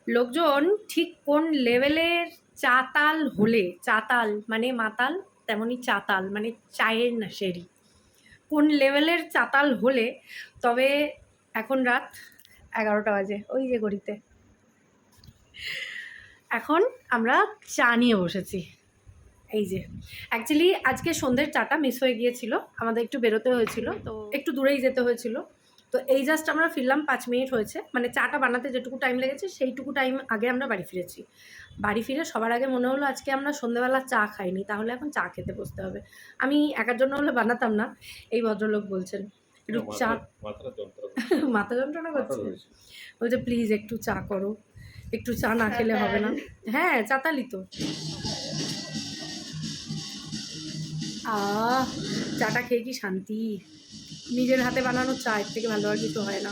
লোকজন ঠিক কোন লেভেলের চাতাল হলে, চাতাল মানে মাতাল, তেমনই চাতাল মানে চায়ের নেশারি, কোন লেভেলের চাতাল হলে তবে এখন রাত 11টা বাজে, ওই যে ঘড়িতে। এখন আমরা চা নিয়ে বসেছি। এই যে অ্যাকচুয়ালি আজকে সন্ধ্যের চাটা মিস হয়ে গিয়েছিল, আমাদের একটু বেরোতে হয়েছিল, তো একটু দূরেই যেতে হয়েছিল। তো এই জাস্ট আমরা ফিরলাম, 5 মিনিট হয়েছে, মানে চাটা বানাতে যেটুকু টাইম লেগেছে সেইটুকু টাইম আগে আমরা বাড়ি ফিরেছি। বাড়ি ফিরে সবার আগে মনে হলো আজকে আমরা সন্ধ্যেবেলা চা খাইনি, তাহলে এখন চা খেতে বসতে হবে। আমি একার জন্য হলে বানাতাম না, এই ভদ্রলোক বলছেন একটু চা। মাথা যন্ত্রণা করছে, বলছে প্লিজ একটু চা করো, একটু চা না খেলে হবে না। হ্যাঁ চাতালি তো। চাটা খেয়ে কি শান্তি, নিজের হাতে বানানো চা এর থেকে ভালো আর কিছু হয় না।